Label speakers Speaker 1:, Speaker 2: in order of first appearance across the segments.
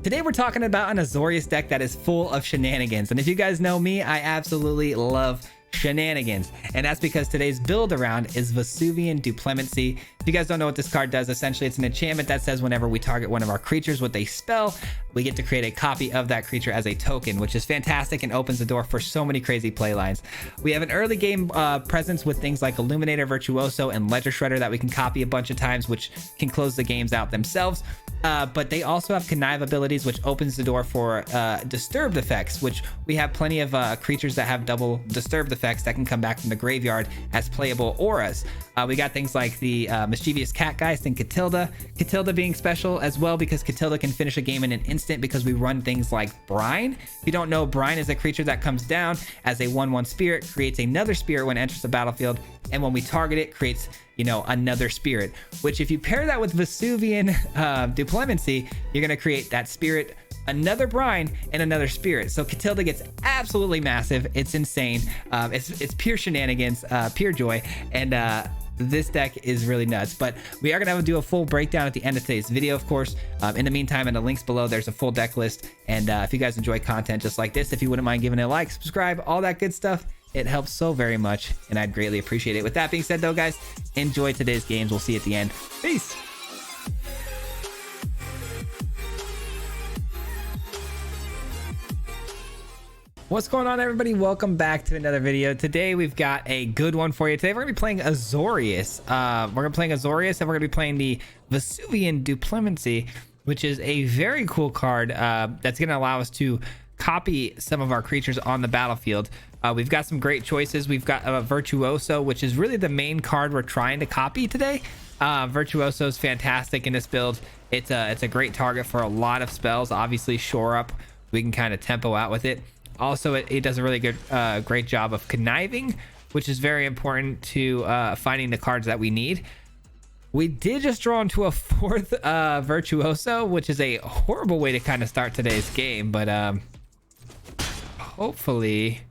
Speaker 1: Today we're talking about an Azorius deck that is full of shenanigans, and if you guys know me, I absolutely love shenanigans, and that's because today's build around is Vesuvian Duplemacy. If you guys don't know what this card does, essentially it's an enchantment that says whenever we target one of our creatures with a spell, we get to create a copy of that creature as a token, which is fantastic and opens the door for so many crazy play lines. We have an early game presence with things like Illuminator, Virtuoso, and Ledger Shredder that we can copy a bunch of times, which can close the games out themselves. But they also have connive abilities, which opens the door for disturbed effects, which we have plenty of creatures that have double disturbed effects that can come back from the graveyard as playable auras. We got things like the Mischievous Catgeist and Catilda. Catilda being special as well because Catilda can finish a game in an instant because we run things like Brine. If you don't know, Brine is a creature that comes down as a 1/1 spirit, creates another spirit when it enters the battlefield, and when we target it, creates another spirit, which if you pair that with Vesuvian Duplemacy, you're going to create that spirit, another Brine, and another spirit. So Catilda gets absolutely massive. It's insane. It's pure shenanigans, pure joy, and this deck is really nuts. But we are going to do a full breakdown at the end of today's video, of course. In the meantime, in the links below, there's a full deck list, and if you guys enjoy content just like this, if you wouldn't mind giving it a like, subscribe, all that good stuff, it helps so very much, and I'd greatly appreciate it. With that being said, though, guys, enjoy today's games. We'll see you at the end. Peace. What's going on, everybody? Welcome back to another video. Today we've got a good one for you. Today we're gonna be playing Azorius. And we're gonna be playing the Vesuvian Duplemacy, which is a very cool card that's gonna allow us to copy some of our creatures on the battlefield. We've got some great choices. We've got Virtuoso, which is really the main card we're trying to copy today. Virtuoso is fantastic in this build. It's a great target for a lot of spells. Obviously, Shore Up, we can kind of tempo out with it. Also, it does a really good, great job of conniving, which is very important to finding the cards that we need. We did just draw into a fourth Virtuoso, which is a horrible way to kind of start today's game, but hopefully,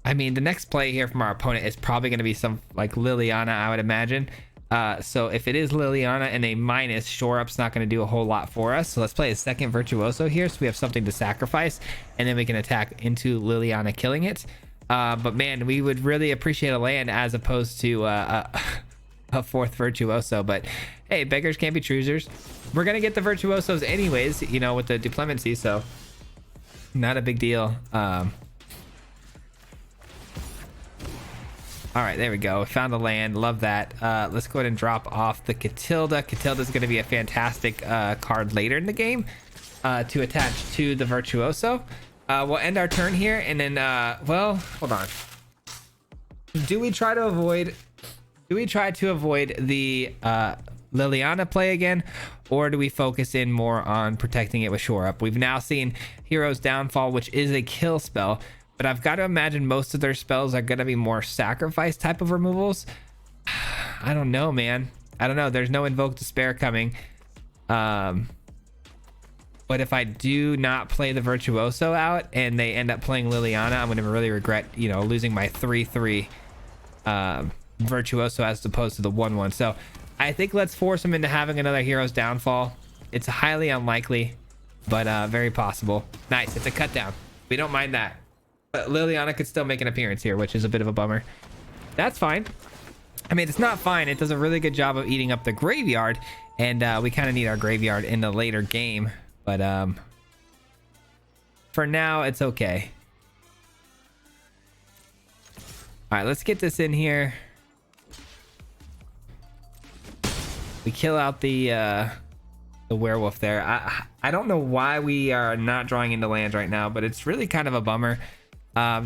Speaker 1: I mean, the next play here from our opponent is probably going to be some like Liliana, I would imagine. So if it is Liliana and a minus, Shore Up's not going to do a whole lot for us. So let's play a second Virtuoso here, so we have something to sacrifice, and then we can attack into Liliana, killing it. But man, we would really appreciate a land as opposed to a fourth Virtuoso. But hey, beggars can't be choosers. We're going to get the Virtuosos anyways, with the Duplemacy, so not a big deal. All right, there we go. We found the land. Love that. Let's go ahead and drop off the Catilda. Catilda is going to be a fantastic card later in the game to attach to the Virtuoso. We'll end our turn here, and then, well, hold on. Do we try to avoid the Liliana play again, or do we focus in more on protecting it with Shore Up? We've now seen Hero's Downfall, which is a kill spell, but I've got to imagine most of their spells are going to be more sacrifice type of removals. I don't know, man. I don't know. There's no Invoke Despair coming. But if I do not play the Virtuoso out and they end up playing Liliana, I'm going to really regret, losing my 3/3 Virtuoso as opposed to the 1/1. So I think let's force him into having another Hero's Downfall. It's highly unlikely, but very possible. Nice. It's a cut down. We don't mind that. But Liliana could still make an appearance here, which is a bit of a bummer. That's fine. I mean, it's not fine. It does a really good job of eating up the graveyard, and we kind of need our graveyard in the later game. But for now, it's okay. All right, let's get this in here. We kill out the werewolf there. I don't know why we are not drawing into lands right now, but it's really kind of a bummer. I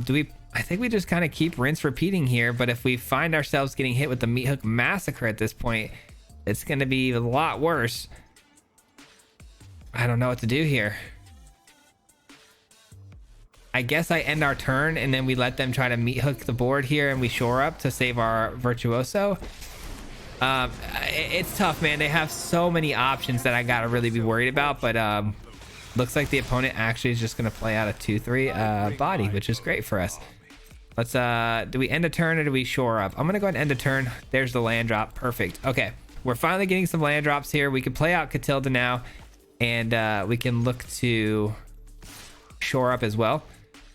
Speaker 1: think we just kind of keep rinse repeating here, but if we find ourselves getting hit with the Meat Hook Massacre at this point, it's going to be a lot worse. I don't know what to do here. I guess I end our turn and then we let them try to Meat Hook the board here, and we Shore Up to save our Virtuoso. It's tough, man. They have so many options that I gotta really be worried about, but looks like the opponent actually is just gonna play out a 2/3 body, which is great for us. Let's do we end a turn or do we Shore Up? I'm gonna go ahead and end a turn. There's the land drop. Perfect. Okay, we're finally getting some land drops here. We can play out Catilda now. and we can look to shore up as well.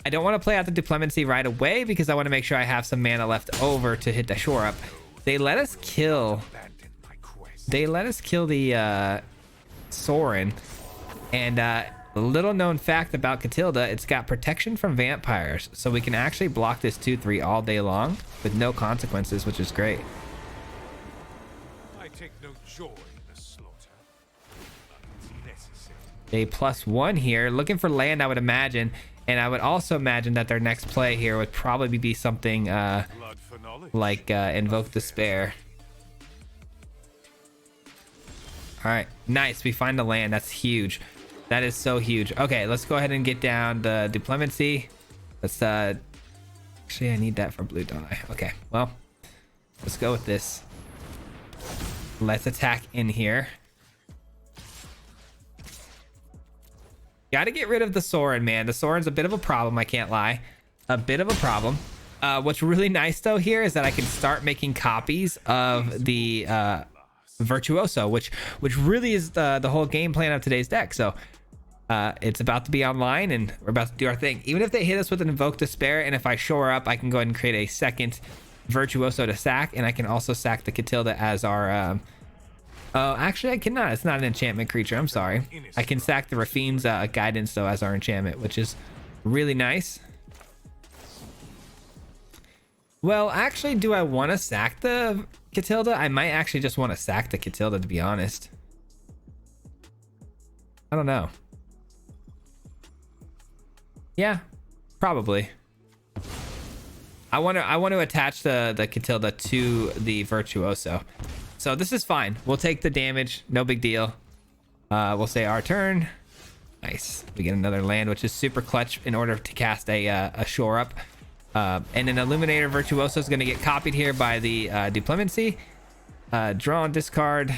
Speaker 1: I don't want to play out the Duplemency right away because I want to make sure I have some mana left over to hit the shore up. They let us kill the Sorin, and a little known fact about Katilda, it's got protection from vampires, so we can actually block this 2/3 all day long with no consequences, which is great.
Speaker 2: I take no joy in the slaughter. It's necessary.
Speaker 1: A +1 here, looking for land, I would imagine, and I would also imagine that their next play here would probably be something
Speaker 2: Blood for knowledge.
Speaker 1: like Invoke Despair. All right, nice. We find the land. That's huge. That is so huge. Okay, let's go ahead and get down the Duplemency. Let's actually, I need that for blue, don't I? Okay, well, let's go with this. Let's attack in here. Got to get rid of the Sorin, man. The Sorin's a bit of a problem, I can't lie. A bit of a problem. What's really nice though here is that I can start making copies of the Virtuoso, which really is the whole game plan of today's deck. So it's about to be online and we're about to do our thing. Even if they hit us with an Invoke Despair, and if I shore up, I can go ahead and create a second Virtuoso to sack, and I can also sack the Katilda as our oh, actually I cannot. It's not an enchantment creature. I'm sorry. I can sack the Rafine's Guidance though as our enchantment, which is really nice. Well, actually, do I want to sack the Katilda? I might actually just want to sack the Katilda, to be honest. I don't know. Yeah, probably. I want to attach the Katilda to the Virtuoso. So this is fine. We'll take the damage. No big deal. We'll say our turn. Nice. We get another land, which is super clutch in order to cast a shore up. And an Illuminator Virtuoso is going to get copied here by the Duplemency. Draw and discard.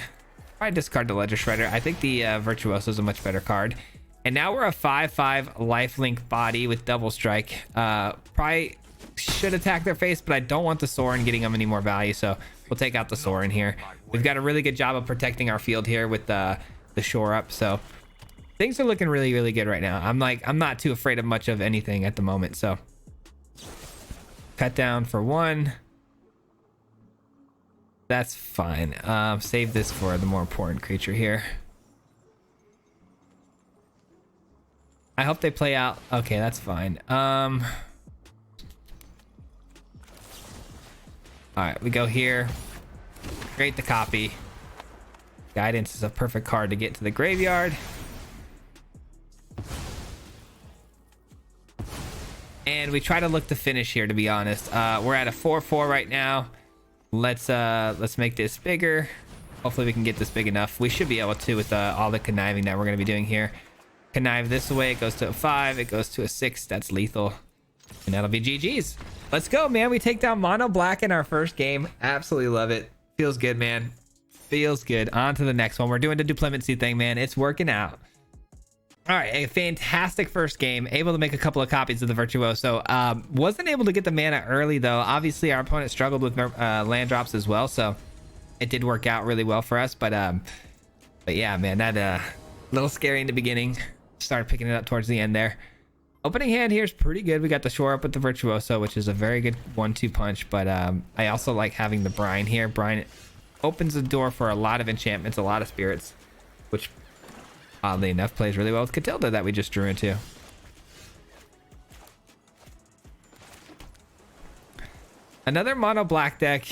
Speaker 1: Probably discard the Ledger Shredder. I think the Virtuoso is a much better card. And now we're a 5/5 lifelink body with double strike. Probably should attack their face, but I don't want the Sorin getting them any more value, so we'll take out the Sorin here. We've got a really good job of protecting our field here with the shore up, so things are looking really, really good right now. I'm not too afraid of much of anything at the moment, so cut down for 1. That's fine. Save this for the more important creature here. I hope they play out. Okay, that's fine. All right, we go here. Create the copy. Guidance is a perfect card to get to the graveyard. And we try to look to finish here, to be honest. We're at a 4/4 right now. Let's make this bigger. Hopefully we can get this big enough. We should be able to with all the conniving that we're going to be doing here. Connive this away. It goes to a 5. It goes to a 6. That's lethal. And that'll be GG's. Let's go, man. We take down Mono Black in our first game. Absolutely love it. Feels good, man. Feels good. On to the next one. We're doing the Duplemency thing, man. It's working out. All right, a fantastic first game. Able to make a couple of copies of the Virtuoso. Wasn't able to get the mana early, though. Obviously, our opponent struggled with land drops as well, so it did work out really well for us. But yeah, man, that a little scary in the beginning. Started picking it up towards the end there. Opening hand here is pretty good. We got the shore up with the Virtuoso, which is a very good 1-2 punch. But I also like having the Brine here. Brine opens the door for a lot of enchantments, a lot of spirits, which oddly enough plays really well with Katilda that we just drew into. Another mono black deck.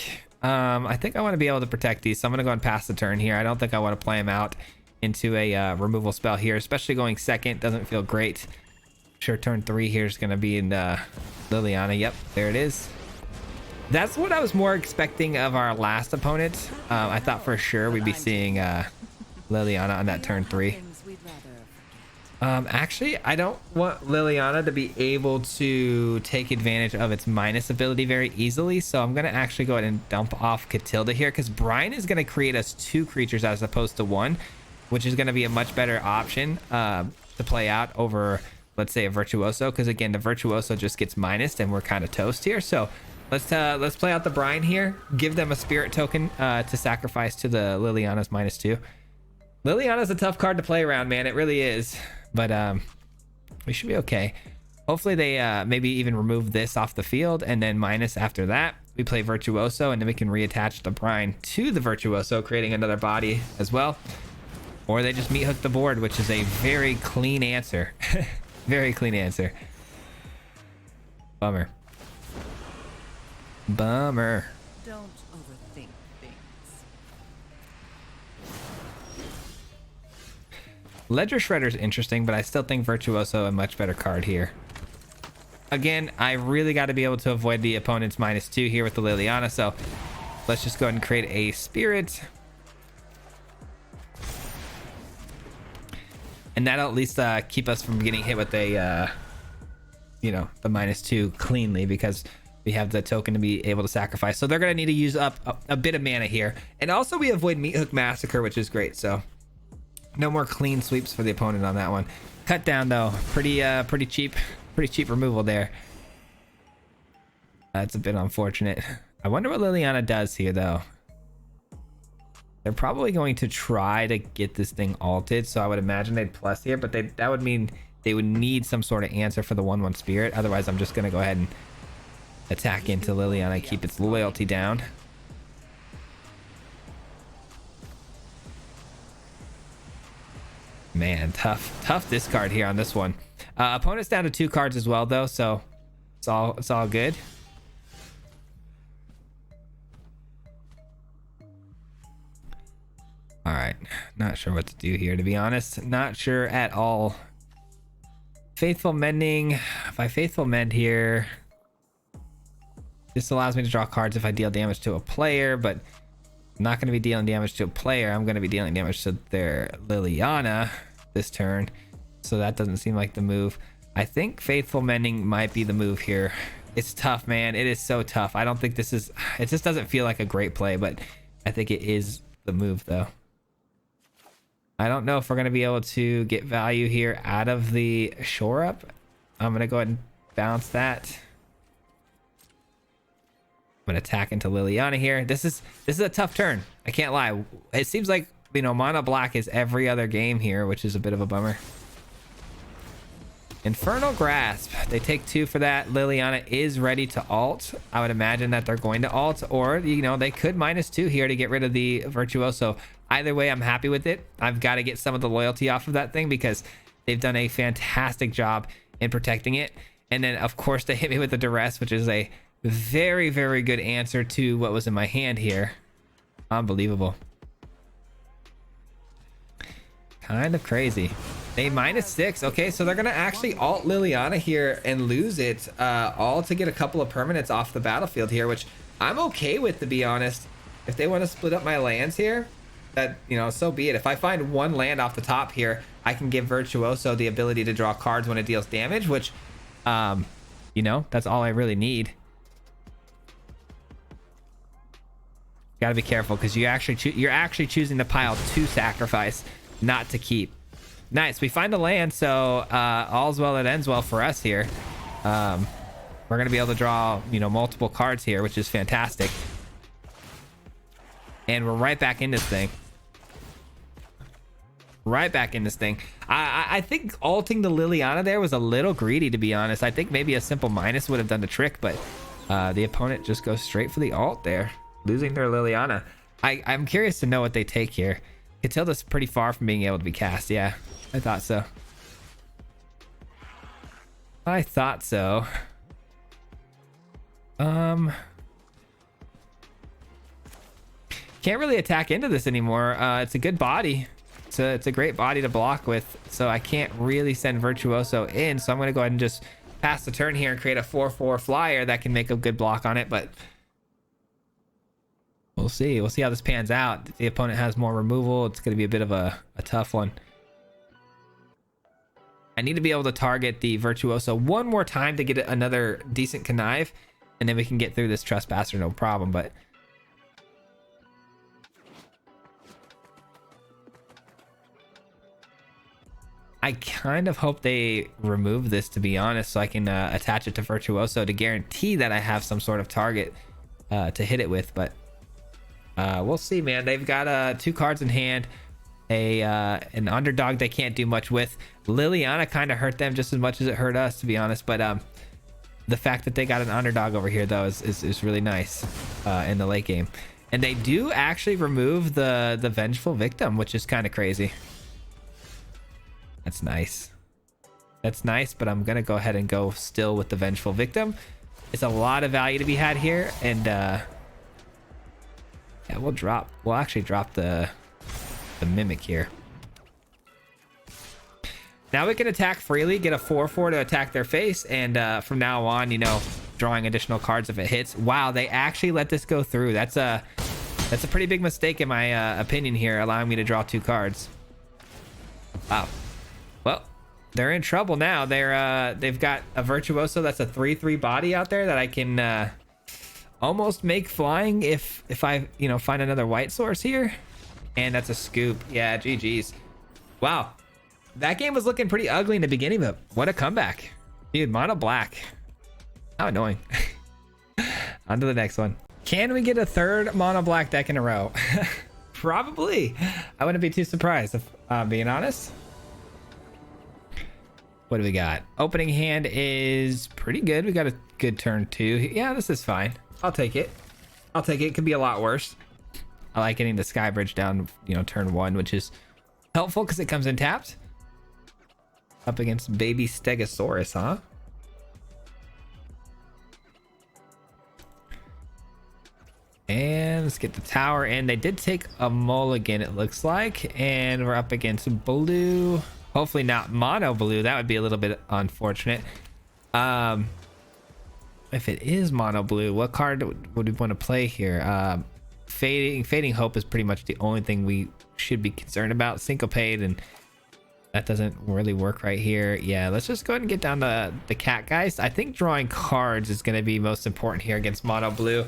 Speaker 1: I think I want to be able to protect these, so I'm going to go and pass the turn here. I don't think I want to play them out into a removal spell here, especially going second. Doesn't feel great. Sure, turn 3 here is going to be in Liliana. Yep, there it is. That's what I was more expecting of our last opponent. I thought for sure we'd be seeing Liliana on that turn 3. Actually, I don't want Liliana to be able to take advantage of its minus ability very easily, so I'm going to actually go ahead and dump off Katilda here, because Brine is going to create us 2 creatures as opposed to 1, which is going to be a much better option to play out over, let's say, a Virtuoso, because again, the Virtuoso just gets minused and we're kind of toast here. So let's play out the Brine here, give them a spirit token to sacrifice to the Liliana's -2. Liliana's a tough card to play around, man. It really is. But we should be okay. Hopefully they maybe even remove this off the field, and then minus after that we play Virtuoso, and then we can reattach the Brine to the Virtuoso, creating another body as well. Or they just meat hook the board, which is a very clean answer. Very clean answer. Bummer. Bummer.
Speaker 3: Don't overthink things.
Speaker 1: Ledger Shredder's interesting, but I still think Virtuoso a much better card here. Again, I really got to be able to avoid the opponent's -2 here with the Liliana, so let's just go ahead and create a Spirit. And that'll at least keep us from getting hit with a, you know, the -2 cleanly, because we have the token to be able to sacrifice. So they're going to need to use up a bit of mana here. And also we avoid Meat Hook Massacre, which is great. So no more clean sweeps for the opponent on that one. Cut down though, pretty cheap removal there. That's a bit unfortunate. I wonder what Liliana does here though. They're probably going to try to get this thing alted, so I would imagine they'd plus here, but that would mean they would need some sort of answer for the 1/1 Spirit. Otherwise, I'm just going to go ahead and attack into Liliana, keep its loyalty down. Man, tough discard here on this one. Opponent's down to 2 cards as well though, so it's all good. All right, not sure what to do here, to be honest. Not sure at all. Faithful Mending. If I Faithful Mend here, this allows me to draw cards if I deal damage to a player, but I'm not going to be dealing damage to a player. I'm going to be dealing damage to their Liliana this turn, so that doesn't seem like the move. I think Faithful Mending might be the move here. It's tough, man. It is so tough. I don't think this is... It just doesn't feel like a great play, but I think it is the move, though. I don't know if we're going to be able to get value here out of the Shore Up. I'm going to go ahead and bounce that. I'm going to attack into Liliana here. This is a tough turn. I can't lie. It seems like, you know, mono black is every other game here, which is a bit of a bummer. Infernal Grasp. They take 2 for that. Liliana is ready to alt. I would imagine that they're going to alt, or, you know, they could -2 here to get rid of the Virtuoso. Either way, I'm happy with it. I've got to get some of the loyalty off of that thing because they've done a fantastic job in protecting it. And then, of course, they hit me with the Duress, which is a very, very good answer to what was in my hand here. Unbelievable. Kind of crazy. They -6. Okay, so they're going to actually alt Liliana here and lose it all to get a couple of permanents off the battlefield here, which I'm okay with, to be honest. If they want to split up my lands here, that, you know, so be it. If I find 1 land off the top here, I can give Virtuoso the ability to draw cards when it deals damage, which, you know, that's all I really need. Gotta be careful because you're actually choosing to pile to sacrifice, not to keep. Nice, we find a land, so all's well that ends well for us here. We're gonna be able to draw, you know, multiple cards here, which is fantastic. And we're right back in this thing. Right back in this thing. I think alting the Liliana there was a little greedy, to be honest. I think maybe a simple minus would have done the trick, but the opponent just goes straight for the alt there, losing their Liliana. I'm curious to know what they take here. Catilda's pretty far from being able to be cast. Yeah, I thought so. I thought so. Can't really attack into this anymore. It's a good body. It's a great body to block with, so I can't really send Virtuoso in, so I'm going to go ahead and just pass the turn here and create a 4/4 flyer that can make a good block on it, but we'll see. We'll see how this pans out. If the opponent has more removal, it's going to be a bit of a tough one. I need to be able to target the Virtuoso 1 more time to get another decent connive, and then we can get through this Trespasser no problem, but I kind of hope they remove this, to be honest, so I can attach it to Virtuoso to guarantee that I have some sort of target to hit it with. But we'll see, man. They've got 2 cards in hand. an underdog they can't do much with. Liliana kind of hurt them just as much as it hurt us, to be honest. But the fact that they got an underdog over here though is really nice in the late game. And they do actually remove the Vengeful Victim, which is kind of crazy. That's nice. That's nice, but I'm gonna go ahead and go still with the Vengeful Victim. It's a lot of value to be had here, and yeah, we'll actually drop the Mimic here. Now we can attack freely, get a 4/4 to attack their face, and from now on, you know, drawing additional cards if it hits. Wow, they actually let this go through. That's a pretty big mistake in my opinion here, allowing me to draw 2 cards. Wow. Well, they're in trouble now. They've got a Virtuoso that's a 3/3 body out there that I can almost make flying if I, you know, find another white source here. And that's a scoop. Yeah, GG's. Wow. That game was looking pretty ugly in the beginning, but what a comeback. Dude, mono black. How annoying. On to the next one. Can we get a 3rd mono black deck in a row? Probably. I wouldn't be too surprised if I'm being honest. What do we got? Opening hand is pretty good. We got a good turn 2. Yeah, this is fine. I'll take it. I'll take it. It could be a lot worse. I like getting the Skybridge down, you know, turn 1, which is helpful because it comes in tapped. Up against baby Stegosaurus, huh? And let's get the tower in. They did take a mulligan, it looks like. And we're up against blue. Hopefully not mono blue. That would be a little bit unfortunate. If it is mono blue, what card would we want to play here? Fading Hope is pretty much the only thing we should be concerned about. Syncopate, and that doesn't really work right here. Yeah, let's just go ahead and get down to the Catgeist. I think drawing cards is going to be most important here against mono blue.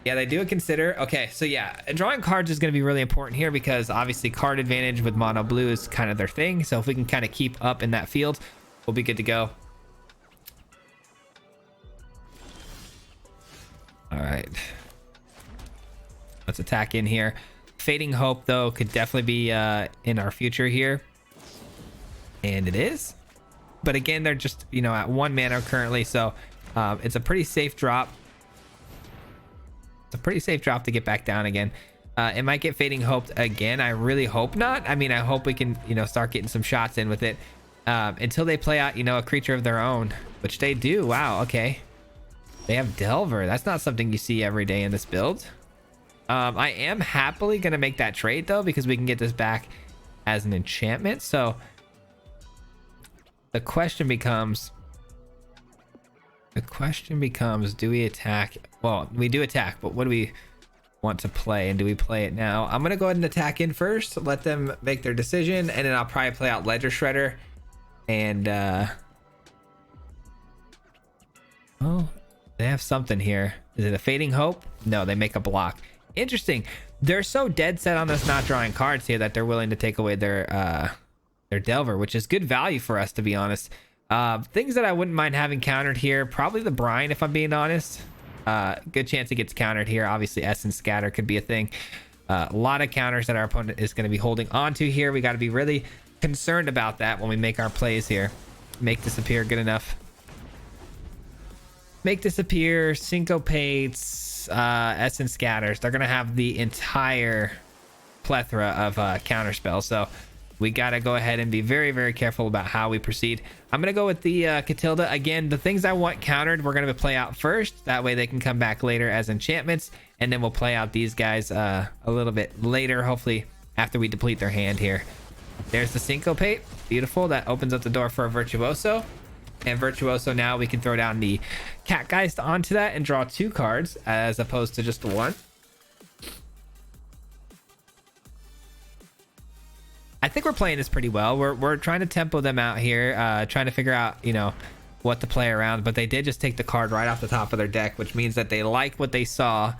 Speaker 1: Yeah, they do consider. Okay, so yeah, drawing cards is going to be really important here because obviously card advantage with mono blue is kind of their thing. So if we can kind of keep up in that field, we'll be good to go. All right. Let's attack in here. Fading Hope, though, could definitely be in our future here. And it is. But again, they're just, you know, at 1 mana currently. So it's a pretty safe drop. It's a pretty safe drop to get back down again. It might get Fading Hope again. I really hope not. I mean, I hope we can, you know, start getting some shots in with it. Until they play out, you know, a creature of their own. Which they do. Wow, okay. They have Delver. That's not something you see every day in this build. I am happily going to make that trade, though, because we can get this back as an enchantment. So the question becomes, do we attack? Well, we do attack, but what do we want to play? And do we play it now? I'm going to go ahead and attack in first, let them make their decision, and then I'll probably play out Ledger Shredder. And, oh, they have something here. Is it a Fading Hope? No, they make a block. Interesting. They're so dead set on us not drawing cards here that they're willing to take away their Delver, which is good value for us, to be honest. Things that I wouldn't mind having countered here, probably the Brine, if I'm being honest. Good chance it gets countered here. Obviously, Essence Scatter could be a thing. A lot of counters that our opponent is going to be holding onto here. We got to be really concerned about that when we make our plays here. Make Disappear good enough. Make Disappear, Syncopates, Essence Scatters. They're going to have the entire plethora of counter spells. So we got to go ahead and be very, very careful about how we proceed. I'm going to go with the Catilda. Again, the things I want countered, we're going to play out first. That way they can come back later as enchantments. And then we'll play out these guys a little bit later, hopefully after we deplete their hand here. There's the Syncopate. Beautiful. That opens up the door for a Virtuoso. And Virtuoso, now we can throw down the Catgeist onto that and draw 2 cards as opposed to just 1. I think we're playing this pretty well. We're trying to tempo them out here, trying to figure out, you know, what to play around. But they did just take the card right off the top of their deck, which means that they like what they saw,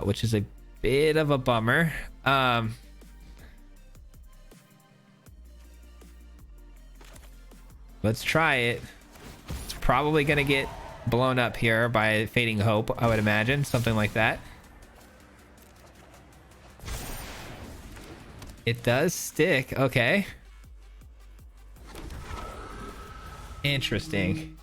Speaker 1: which is a bit of a bummer. Let's try it. It's probably going to get blown up here by Fading Hope, I would imagine. Something like that. It does stick. Okay. Interesting.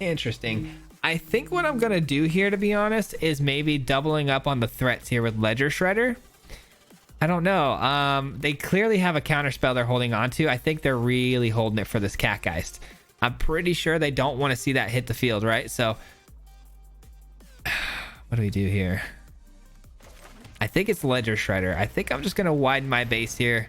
Speaker 1: Interesting. I think what I'm gonna do here, to be honest, is maybe doubling up on the threats here with Ledger Shredder. I don't know. They clearly have a counter spell they're holding on to. I think they're really holding it for this Catgeist. I'm pretty sure they don't want to see that hit the field, right? So what do we do here? I think it's Ledger Shredder. I think I'm just gonna widen my base here.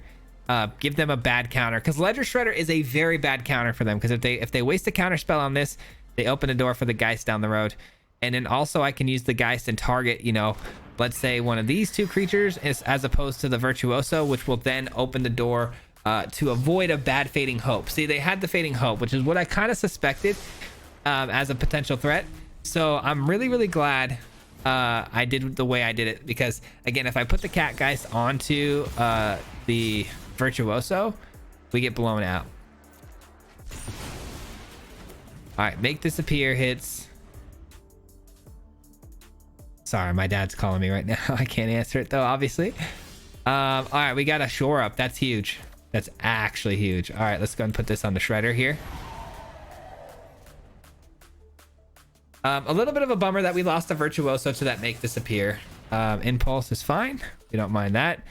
Speaker 1: Give them a bad counter, because Ledger Shredder is a very bad counter for them, because if they waste a counter spell on this, they open the door for the Geist down the road. And then also I can use the Geist and target, you know, let's say one of these two creatures as opposed to the Virtuoso, which will then open the door to avoid a bad Fading Hope. See, they had the Fading Hope, which is what I kind of suspected as a potential threat. So I'm really, really glad I did the way I did it, because again, if I put the Catgeist onto the Virtuoso, we get blown out. All right, make disappear hits. Sorry, my dad's calling me right now. I can't answer it though, obviously. All right, we got a shore up. That's huge. That's actually huge. All right, let's go and put this on the Shredder here. A little bit of a bummer that we lost a Virtuoso to that make disappear. Impulse is fine. We don't mind that.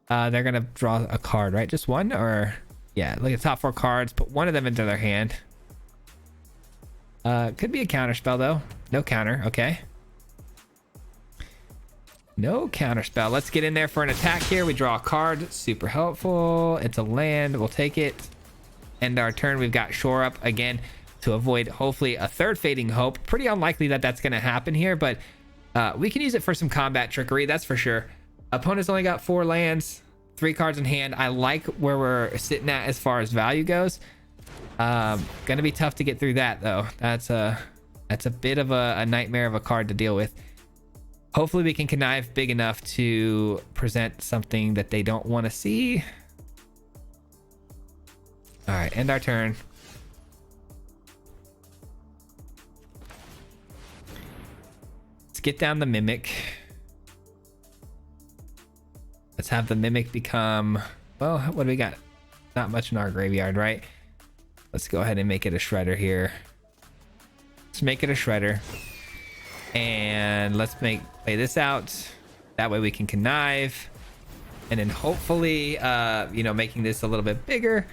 Speaker 1: They're gonna draw a card, right? Just one, or yeah, look at the top 4 cards. Put one of them into their hand. Could be a counter spell though. No counter. Okay. No counter spell. Let's get in there for an attack here. We draw a card. Super helpful. It's a land. We'll take it. End our turn. We've got shore up again to avoid hopefully a third Fading Hope. Pretty unlikely that that's going to happen here, but we can use it for some combat trickery. That's for sure. Opponent's only got 4 lands, 3 cards in hand. I like where we're sitting at as far as value goes. Gonna be tough to get through that though. That's a bit of a nightmare of a card to deal with. Hopefully we can connive big enough to present something that they don't want to see. All right, end our turn. Let's get down the Mimic. Let's have the Mimic become, well, what do we got? Not much in our graveyard, right? Let's go ahead and make it a Shredder here. Let's make it a Shredder. And let's play this out. That way we can connive. And then hopefully, you know, making this a little bit bigger.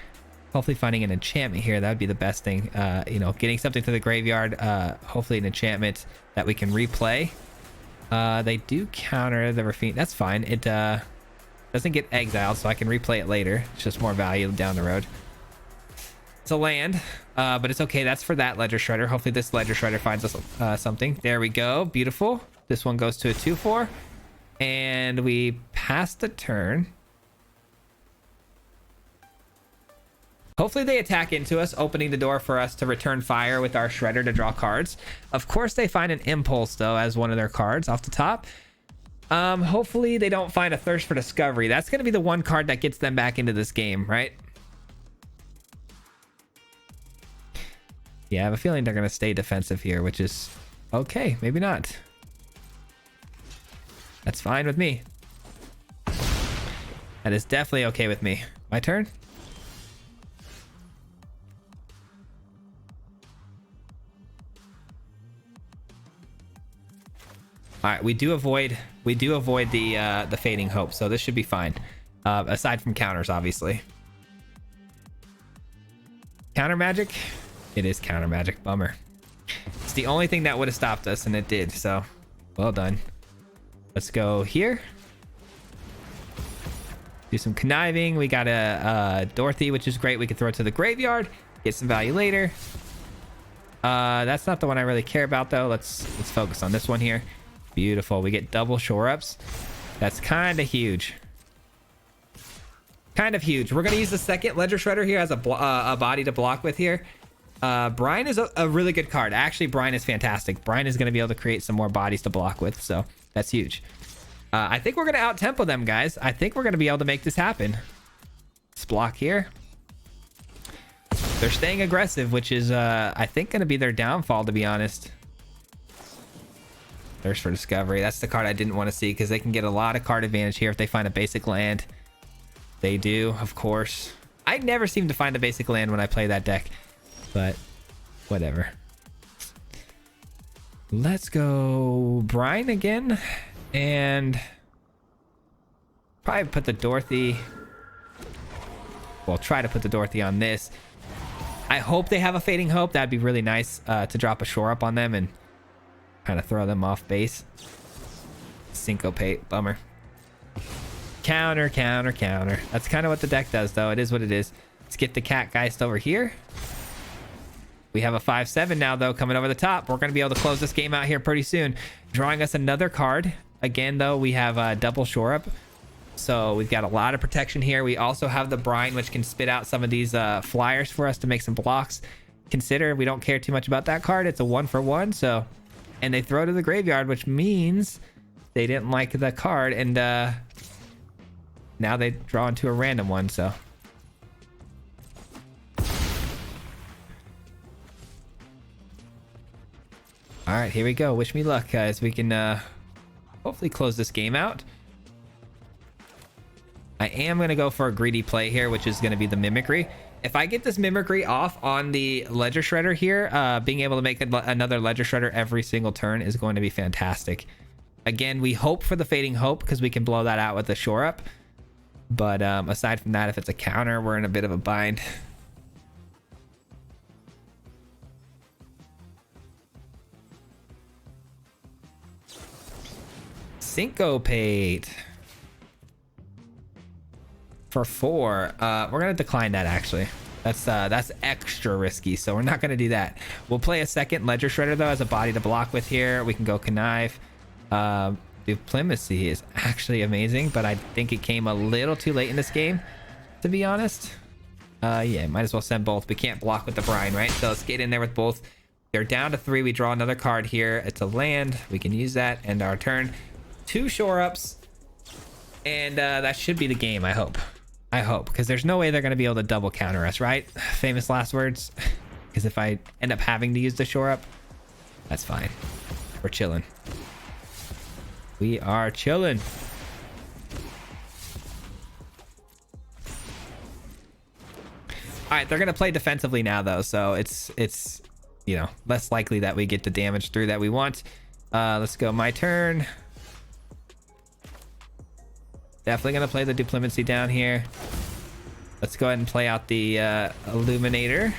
Speaker 1: Hopefully finding an enchantment here. That would be the best thing. You know, getting something to the graveyard. Hopefully an enchantment that we can replay. They do counter the Rafine. That's fine. It doesn't get exiled, so I can replay it later. It's just more value down the road. It's a land, but it's okay. That's for that Ledger Shredder. Hopefully this Ledger Shredder finds us something. There we go. Beautiful. This one goes to a 2/4. And we pass the turn. Hopefully they attack into us, opening the door for us to return fire with our Shredder to draw cards. Of course they find an Impulse though as one of their cards off the top. Hopefully they don't find a Thirst for Discovery. That's going to be the one card that gets them back into this game, right? Yeah, I have a feeling they're going to stay defensive here, which is okay. Maybe not. That's fine with me. That is definitely okay with me. My turn? All right, we do avoid the Fading Hope, so this should be fine. Aside from counters, obviously. Counter magic? It is counter magic. Bummer. It's the only thing that would have stopped us, and it did. So, well done. Let's go here. Do some conniving. We got a Dorothy, which is great. We can throw it to the graveyard. Get some value later. That's not the one I really care about, though. Let's focus on this one here. Beautiful. We get double shore ups. That's kind of huge. Kind of huge. We're going to use the second Ledger Shredder here as a body to block with here. Brine is a really good card. Actually, Brine is fantastic. Brine is going to be able to create some more bodies to block with, so that's huge. I think we're going to out-tempo them, guys. I think we're going to be able to make this happen. Let's block here. They're staying aggressive, which is, I think, going to be their downfall, to be honest. Thirst for Discovery. That's the card I didn't want to see, because they can get a lot of card advantage here if they find a basic land. They do, of course. I never seem to find a basic land when I play that deck, but whatever. Let's go Brine again, and probably put the Dorothy. Well, try to put the Dorothy on this. I hope they have a Fading Hope. That'd be really nice to drop a shore up on them and kind of throw them off base. Syncopate, bummer. Counter, counter, counter. That's kind of what the deck does, though. It is what it is. Let's get the Catgeist over here. We have a 5/7 now, though, coming over the top. We're going to be able to close this game out here pretty soon. Drawing us another card. Again, though, we have a double shore up. So we've got a lot of protection here. We also have the Brine, which can spit out some of these flyers for us to make some blocks. Consider we don't care too much about that card. It's a 1-for-1. So, and they throw to the graveyard, which means they didn't like the card. And now they draw into a random one. So. All right, here we go. Wish me luck, guys. We can hopefully close this game out. I am going to go for a greedy play here, which is going to be the Mimicry. If I get this Mimicry off on the Ledger Shredder here, being able to make another Ledger Shredder every single turn is going to be fantastic. Again, we hope for the Fading Hope because we can blow that out with the shore up. But aside from that, if it's a counter, we're in a bit of a bind. Syncopate. For 4, we're gonna decline that actually. That's extra risky, so we're not gonna do that. We'll play a second Ledger Shredder though as a body to block with here. We can go Connive. Diplomacy is actually amazing, but I think it came a little too late in this game, to be honest. Yeah, might as well send both. We can't block with the Brine, right? So let's get in there with both. They're down to 3. We draw another card here. It's a land. We can use that. End our turn. 2 shore ups, and that should be the game. I hope, because there's no way they're going to be able to double counter us, right? Famous last words. Because if I end up having to use the shore up, that's fine. We're chilling. We are chilling. All right, they're going to play defensively now, though, so it's you know, less likely that we get the damage through that we want. Let's go my turn. Definitely going to play the Diplomacy down here. Let's go ahead and play out the Illuminator.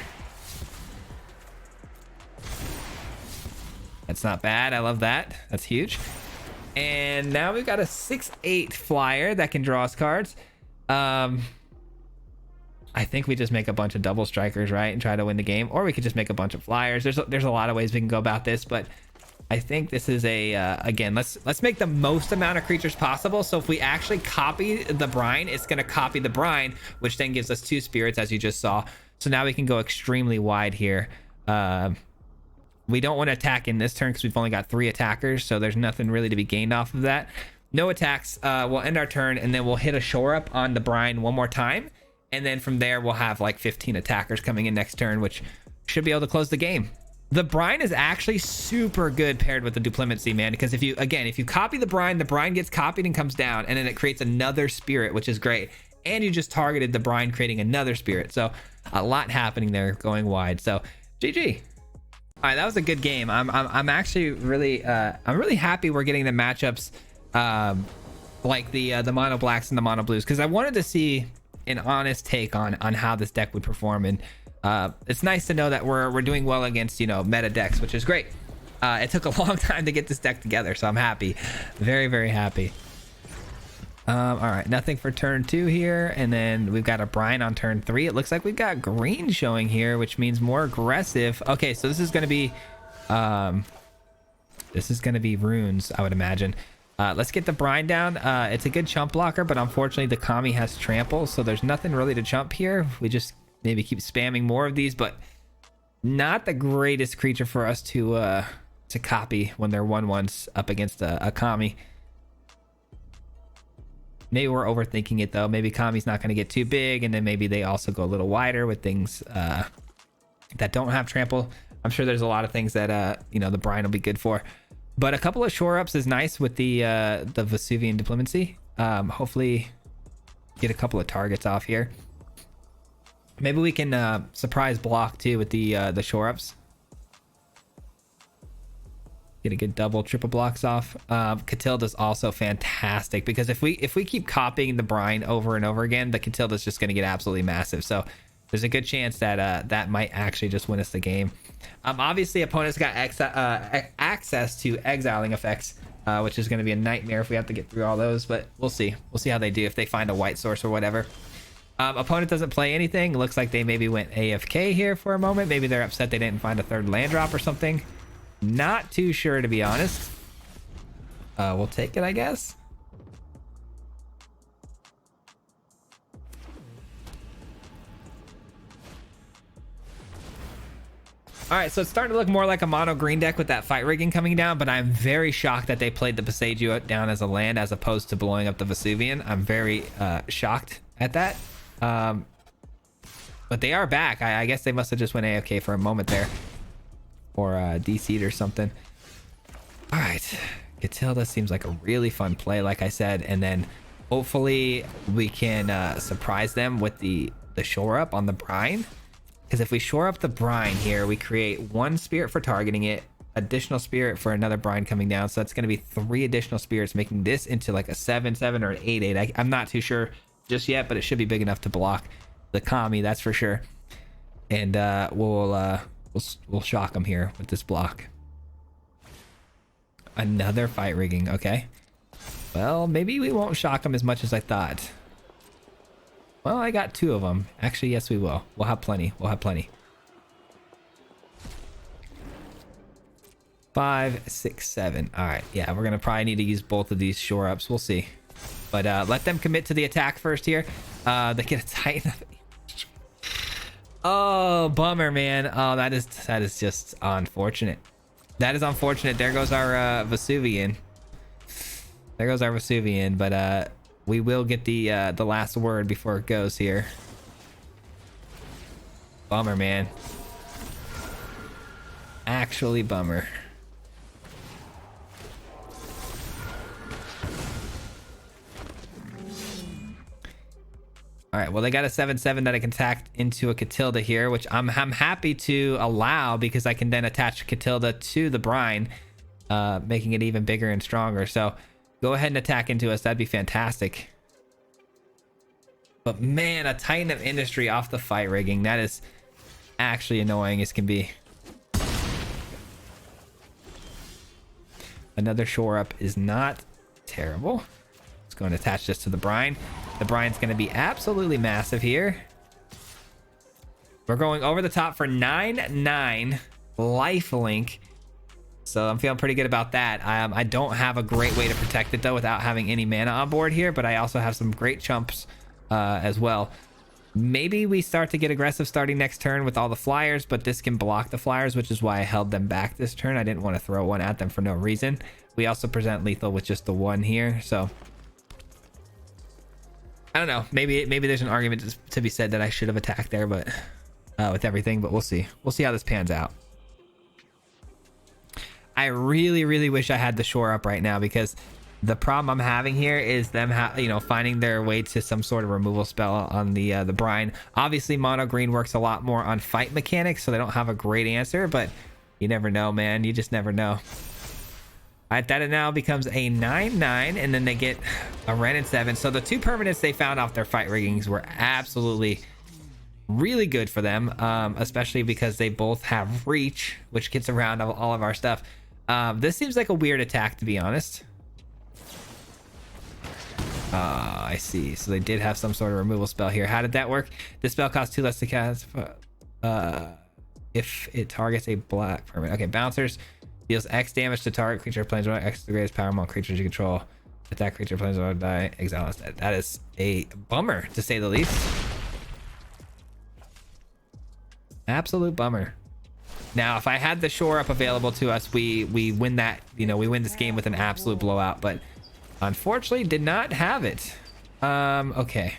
Speaker 1: That's not bad. I love that. That's huge. And now we've got a 6/8 flyer that can draw us cards. I think we just make a bunch of double strikers, right? And try to win the game. Or we could just make a bunch of flyers. There's a lot of ways we can go about this, but I think this is a again, let's make the most amount of creatures possible. So if we actually copy the Brine, it's going to copy the Brine, which then gives us 2 spirits, as you just saw. So now we can go extremely wide here. We don't want to attack in this turn because we've only got 3 attackers, so there's nothing really to be gained off of that. No attacks. We'll end our turn, and then we'll hit a shore up on the Brine one more time, and then from there we'll have like 15 attackers coming in next turn, which should be able to close the game. The Brine is actually super good paired with the Diplomacy, man, because if you copy the Brine gets copied and comes down, and then it creates another spirit, which is great. And you just targeted the Brine, creating another spirit. So a lot happening there, going wide. So GG. All right, that was a good game. I'm actually really I'm really happy we're getting the matchups like the mono blacks and the mono blues, because I wanted to see an honest take on how this deck would perform, and it's nice to know that we're doing well against, you know, meta decks, which is great. It took a long time to get this deck together, so I'm happy, very, very happy. All right, nothing for turn 2 here, and then we've got a Brine on turn 3. It looks like we've got green showing here, which means more aggressive. Okay, so this is going to be runes, I would imagine. Let's get the Brine down. It's a good chump blocker, but unfortunately the Kami has trample, so there's nothing really to chump here. We just maybe keep spamming more of these, but not the greatest creature for us to copy when they're 1/1s up against a Kami. Maybe we're overthinking it though. Maybe Kami's not going to get too big, and then maybe they also go a little wider with things that don't have trample. I'm sure there's a lot of things that you know, the Brine will be good for. But a couple of shore ups is nice with the Vesuvian Diplomacy. Hopefully get a couple of targets off here. Maybe we can surprise block too with the shore ups. Get a good double, triple blocks off. Catilda's also fantastic because if we keep copying the brine over and over again, the Catilda's just going to get absolutely massive. So there's a good chance that that might actually just win us the game. Obviously, opponents got access to exiling effects, which is going to be a nightmare if we have to get through all those. But we'll see. We'll see how they do if they find a white source or whatever. Opponent doesn't play anything. Looks like they maybe went AFK here for a moment. Maybe they're upset they didn't find a third land drop or something. Not too sure, to be honest. We'll take it, I guess. All right, so it's starting to look more like a mono green deck with that fight rigging coming down, but I'm very shocked that they played the Passaggio down as a land as opposed to blowing up the Vesuvian. I'm very shocked at that. But they are back. I guess they must have just went AFK for a moment there. Or DC'd or something. All right, Catilda seems like a really fun play, like I said, and then hopefully we can surprise them with the shore up on the brine, because if we shore up the brine here, we create 1 spirit for targeting it, additional spirit for another brine coming down, so that's going to be 3 additional spirits, making this into like a 7/7 or an 8/8. I'm not too sure just yet, but it should be big enough to block the Kami, that's for sure. And we'll shock them here with this block. Another fight rigging. Okay. Well, maybe we won't shock them as much as I thought. Well, I got 2 of them. Actually, yes, we will. We'll have plenty. We'll have plenty. 5, 6, 7. All right. Yeah, we're going to probably need to use both of these shore ups. We'll see. But let them commit to the attack first here. They get a Titan. Oh, bummer, man. Oh, that is just unfortunate. That is unfortunate. There goes our Vesuvian. There goes our Vesuvian, but we will get the last word before it goes here. Bummer, man. Actually bummer. All right, well, they got a 7/7 that I can tack into a Catilda here, which I'm happy to allow because I can then attach Catilda to the brine, making it even bigger and stronger. So go ahead and attack into us. That'd be fantastic. But man, a Titan of Industry off the fight rigging. That is actually annoying as can be. Another shore up is not terrible. Let's go and attach this to the brine. The brine's going to be absolutely massive here. We're going over the top for 9/9 lifelink. So I'm feeling pretty good about that. I don't have a great way to protect it though without having any mana on board here, but I also have some great chumps as well. Maybe we start to get aggressive starting next turn with all the flyers, but this can block the flyers, which is why I held them back this turn. I didn't want to throw one at them for no reason. We also present lethal with just the 1 here, so I don't know. Maybe there's an argument to be said that I should have attacked there, but with everything. But we'll see. We'll see how this pans out. I really wish I had the shore up right now because the problem I'm having here is them, finding their way to some sort of removal spell on the brine. Obviously, mono green works a lot more on fight mechanics, so they don't have a great answer. But you never know, man. You just never know. That now becomes a 9/9, and then they get a Ren and 7. So the 2 permanents they found off their fight riggings were absolutely really good for them, especially because they both have reach, which gets around all of our stuff. This seems like a weird attack, to be honest. I see. So they did have some sort of removal spell here. How did that work? This spell costs 2 less to cast if it targets a black permanent. Okay, bouncers. Deals X damage to target creature, planeswalker. X is the greatest power among creatures you control. Attack creature, planeswalker, die. Exile instead. That is a bummer, to say the least. Absolute bummer. Now, if I had the shore up available to us, we win that. We win this game with an absolute blowout. But unfortunately, did not have it. Okay.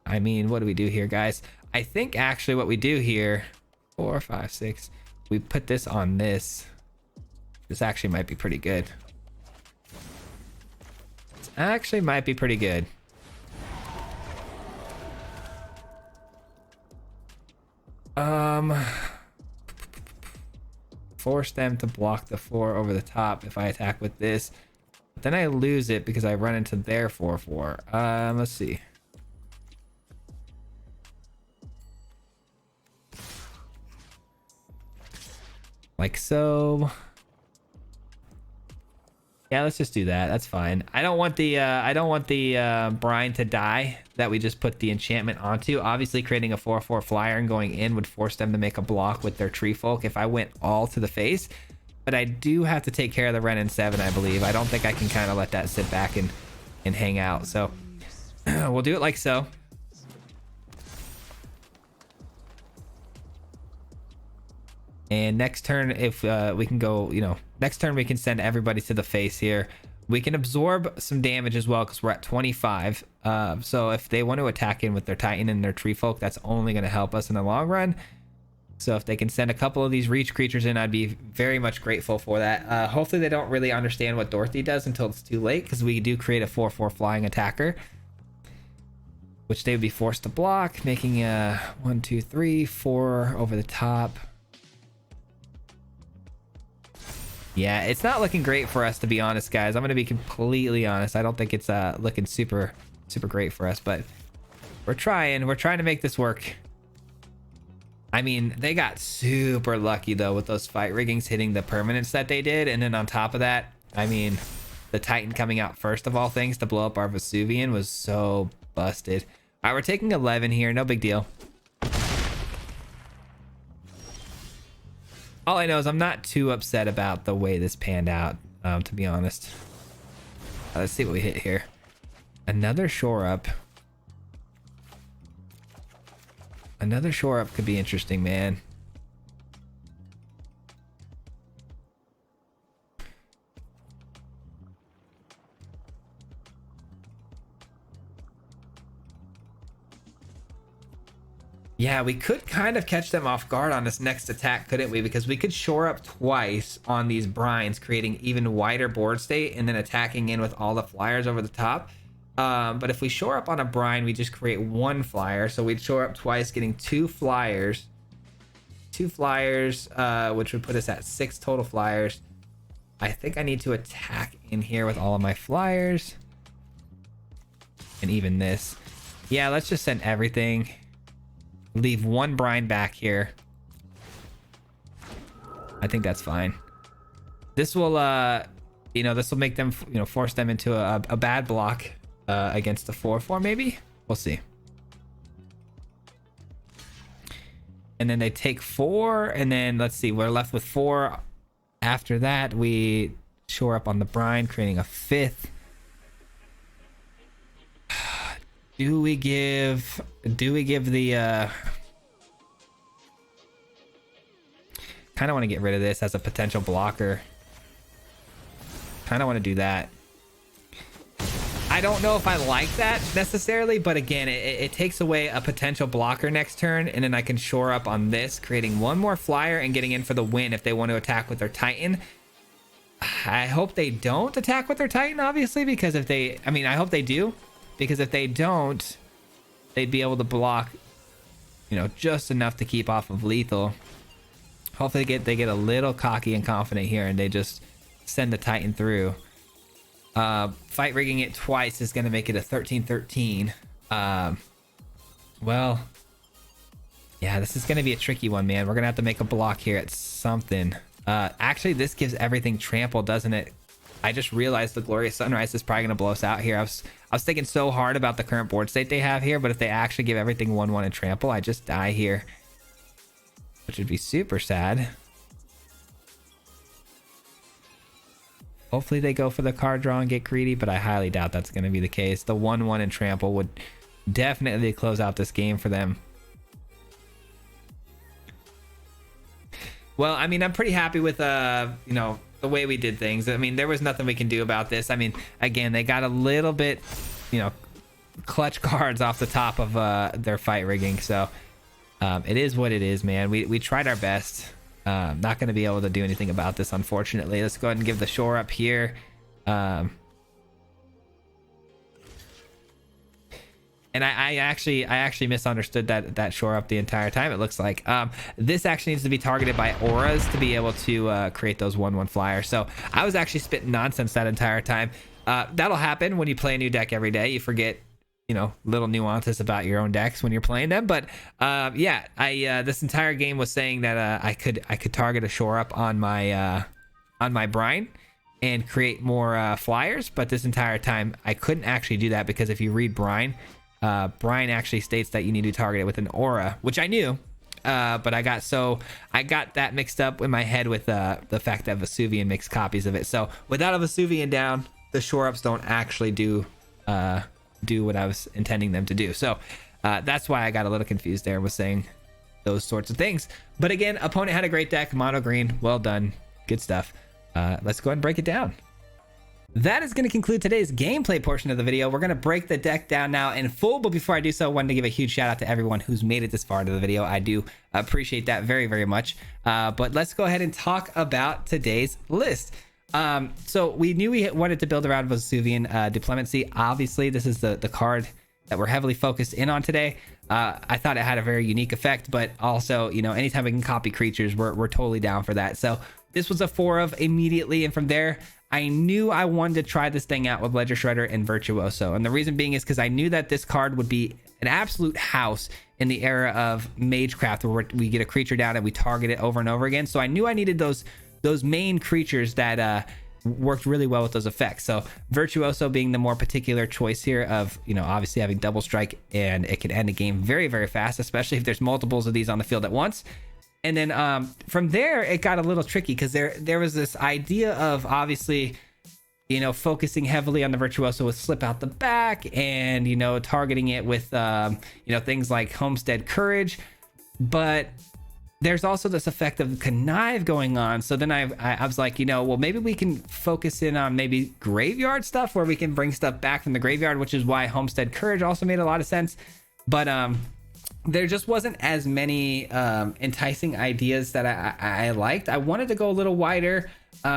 Speaker 1: I mean, what do we do here, guys? I think actually what we do here, 4, 5, 6, we put this on this. This actually might be pretty good. actually might be pretty good. Force them to block the 4 over the top if I attack with this. But then I lose it because I run into their 4/4. Let's see. Like so. Yeah, let's just do that. That's fine. I don't want the brine to die that we just put the enchantment onto. Obviously, creating a 4/4 flyer and going in would force them to make a block with their tree folk if I went all to the face. But I do have to take care of the Ren in 7, I believe. I don't think I can kind of let that sit back and hang out. So we'll do it like so. And next turn, if we can go, next turn we can send everybody to the face here. We can absorb some damage as well because we're at 25. So if they want to attack in with their Titan and their Tree Folk, that's only going to help us in the long run. So if they can send a couple of these reach creatures in, I'd be very much grateful for that. Hopefully they don't really understand what Dorothy does until it's too late, because we do create a 4/4 flying attacker, which they would be forced to block, making a 1, 2, 3, 4 over the top. Yeah, it's not looking great for us, to be honest, guys. I'm going to be completely honest. I don't think it's looking super great for us, but we're trying. We're trying to make this work. I mean, they got super lucky, though, with those fight riggings hitting the permanents that they did. And then on top of that, I mean, the Titan coming out first of all things to blow up our Vesuvian was so busted. All right, we're taking 11 here. No big deal. All I know is I'm not too upset about the way this panned out, to be honest. Let's see what we hit here. Another shore up. Another shore up could be interesting, man. Yeah, we could kind of catch them off guard on this next attack, couldn't we? Because we could shore up twice on these brines, creating even wider board state and then attacking in with all the flyers over the top. But if we shore up on a brine, we just create 1 flyer. So we'd shore up twice, getting 2 flyers. 2 flyers, which would put us at 6 total flyers. I think I need to attack in here with all of my flyers. And even this. Yeah, let's just send everything. Leave 1 brine back here. I think that's fine. This will this will make them, force them into a bad block against the 4/4 maybe. We'll see. And then they take 4, and then let's see, we're left with 4. After that, we shore up on the brine, creating a 5th. Do we give the kind of want to get rid of this as a potential blocker. Kind of want to do that. I don't know if I like that necessarily, but again, it takes away a potential blocker next turn, and then I can shore up on this, creating 1 more flyer and getting in for the win if they want to attack with their Titan. I hope they don't attack with their Titan, obviously, because if they, I hope they do. Because if they don't, they'd be able to block, just enough to keep off of lethal. Hopefully they get a little cocky and confident here, and they just send the Titan through. Fight rigging it twice is going to make it a 13-13. Well, yeah, this is going to be a tricky one, man. We're going to have to make a block here at something. Actually, this gives everything trample, doesn't it? I just realized the Glorious Sunrise is probably going to blow us out here. I was thinking so hard about the current board state they have here, but if they actually give everything 1/1 and trample, I just die here, which would be super sad. Hopefully they go for the card draw and get greedy, but I highly doubt that's going to be the case. The 1/1 and trample would definitely close out this game for them. Well, I'm pretty happy with the way we did things. There was nothing we can do about this. Again, they got a little bit, clutch cards off the top of their fight rigging. So it is what it is, man. We tried our best. Not going to be able to do anything about this, unfortunately. Let's go ahead and give the shore up here. And I actually misunderstood that shore up the entire time. It looks like this actually needs to be targeted by auras to be able to create those 1/1 flyers. So I was actually spitting nonsense that entire time. That'll happen when you play a new deck every day. You forget, you know, little nuances about your own decks when you're playing them. But yeah, I this entire game was saying that I could target a shore up on my brine and create more flyers. But this entire time I couldn't actually do that, because if you read brine, Brian actually states that you need to target it with an aura, which I knew, but I got that mixed up in my head with the fact that Vesuvian makes copies of it. So without a Vesuvian down, the shore ups don't actually do what I was intending them to do. So that's why I got a little confused there, was saying those sorts of things. But again, opponent had a great deck, mono green, well done, good stuff. Let's go ahead and break it down. That is going to conclude today's gameplay portion of the video. We're going to break the deck down now in full, but before I do so, I wanted to give a huge shout out to everyone who's made it this far into the video. I do appreciate that very, very much. But let's go ahead and talk about today's list. So we knew we wanted to build around Vesuvian Deplemency. Obviously, this is the card that we're heavily focused in on today. I thought it had a very unique effect, but also, you know, anytime we can copy creatures, we're totally down for that. So this was a 4 of immediately, and from there, I knew I wanted to try this thing out with Ledger Shredder and Virtuoso. And the reason being is because I knew that this card would be an absolute house in the era of Magecraft, where we get a creature down and we target it over and over again. So I knew I needed those main creatures that worked really well with those effects. So Virtuoso being the more particular choice here of, you know, obviously having double strike, and it can end a game very, very fast, especially if there's multiples of these on the field at once. And then from there, it got a little tricky, because there was this idea of, obviously, you know, focusing heavily on the Virtuoso with Slip Out the Back, and, you know, targeting it with, you know, things like Homestead Courage. But there's also this effect of Connive going on. So then I was like, you know, well, maybe we can focus in on maybe graveyard stuff, where we can bring stuff back from the graveyard, which is why Homestead Courage also made a lot of sense. But there just wasn't as many enticing ideas that I liked. I wanted to go a little wider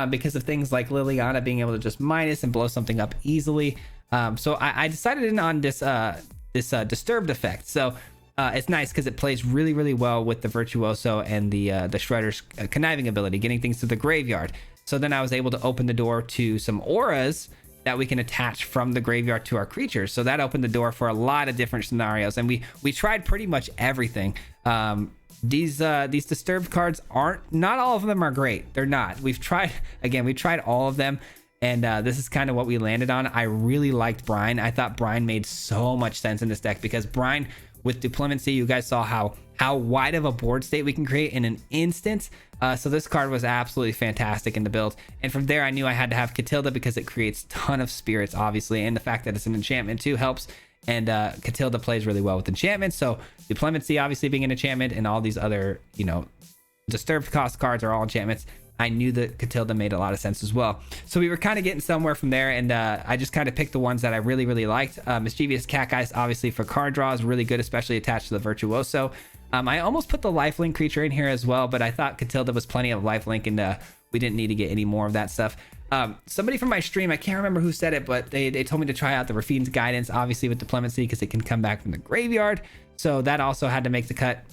Speaker 1: because of things like Liliana being able to just minus and blow something up easily. So I decided in on this Disturbed effect. So it's nice because it plays really, really well with the Virtuoso and the Shredder's conniving ability, getting things to the graveyard. So then I was able to open the door to some auras that we can attach from the graveyard to our creatures. So that opened the door for a lot of different scenarios, and we tried pretty much everything. These Disturbed cards not all of them are great. They're not. We've tried all of them, and this is kind of what we landed on. I really liked Brine. I thought Brine made so much sense in this deck, because Brine with Deplemency, you guys saw how wide of a board state we can create in an instant. So this card was absolutely fantastic in the build. And from there, I knew I had to have Catilda, because it creates a ton of spirits, obviously, and the fact that it's an enchantment too helps. And Catilda plays really well with enchantments. So Deplemency obviously being an enchantment, and all these other, you know, Disturbed cost cards are all enchantments. I knew that Catilda made a lot of sense as well. So we were kind of getting somewhere from there, and I just kind of picked the ones that I really, really liked. Mischievous Catgeist, obviously, for card draw is really good, especially attached to the Virtuoso. I almost put the lifelink creature in here as well, but I thought Catilda was plenty of lifelink, and we didn't need to get any more of that stuff. Somebody from my stream, I can't remember who said it, but they told me to try out the Rafine's Guidance, obviously with Deplemency, because it can come back from the graveyard. So that also had to make the cut.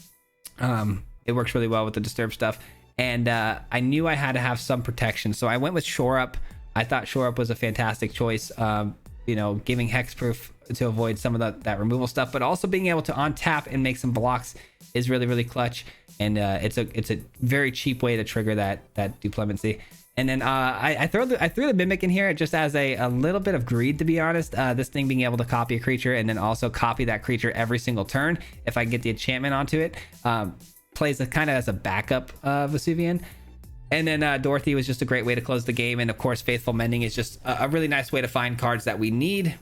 Speaker 1: It works really well with the Disturbed stuff. And I knew I had to have some protection, so I went with Shore Up. I thought Shore Up was a fantastic choice, you know, giving hexproof to avoid some of that removal stuff, but also being able to untap and make some blocks is really, really clutch. And it's a very cheap way to trigger that Deplemency. And then I threw the Mimic in here just as a little bit of greed, to be honest. This thing being able to copy a creature and then also copy that creature every single turn if I can get the enchantment onto it. Plays kind of as a backup Vesuvian. And then Dorothy was just a great way to close the game. And of course, Faithful Mending is just a really nice way to find cards that we need.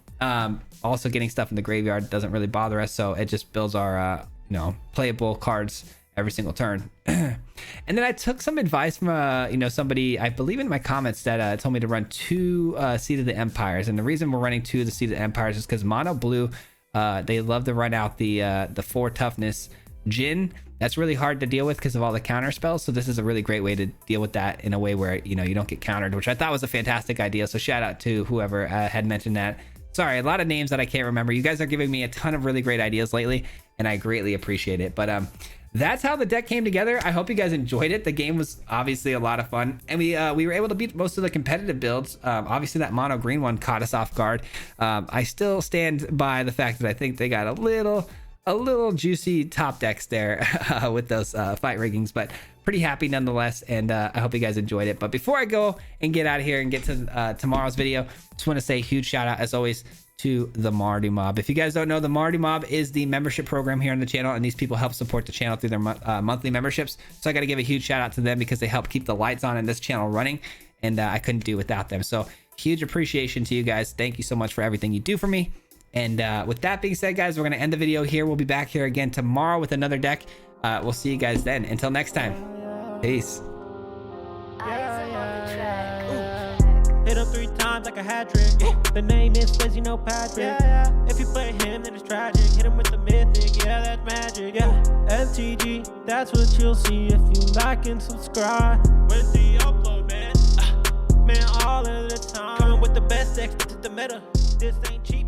Speaker 1: Also, getting stuff in the graveyard doesn't really bother us, so it just builds our you know, playable cards every single turn. And then I took some advice from you know, somebody, I believe in my comments, that told me to run 2 Seed of the Empires. And the reason we're running 2 of the Seed of the Empires is because mono blue, they love to run out the 4 toughness Jin. That's really hard to deal with because of all the counter spells. So this is a really great way to deal with that in a way where, you know, you don't get countered, which I thought was a fantastic idea. So shout out to whoever had mentioned that. Sorry, a lot of names that I can't remember. You guys are giving me a ton of really great ideas lately, and I greatly appreciate it. But that's how the deck came together. I hope you guys enjoyed it. The game was obviously a lot of fun, and we were able to beat most of the competitive builds. Obviously that mono green one caught us off guard. I still stand by the fact that I think they got a little juicy top decks there with those fight riggings, but pretty happy nonetheless, and I hope you guys enjoyed it. But before I go and get out of here and get to tomorrow's video, just want to say a huge shout out as always to the Mardu Mob. If you guys don't know, the Mardu Mob is the membership program here on the channel, and these people help support the channel through their monthly memberships. So I got to give a huge shout out to them because they help keep the lights on and this channel running, and I couldn't do without them. So huge appreciation to you guys. Thank you so much for everything you do for me. And with that being said, guys, we're going to end the video here. We'll be back here again tomorrow with another deck. We'll see you guys then. Until next time, peace.
Speaker 4: Hit him 3 times like a hat trick. The name is Swayze, no Patrick. If you play him, then it's tragic. Hit him with the mythic, yeah, that's magic. Yeah, FTG, that's what you'll see if you like and subscribe. Where's the upload, man? Man, all of the time. Coming with the best decks, this is the meta. This ain't cheap.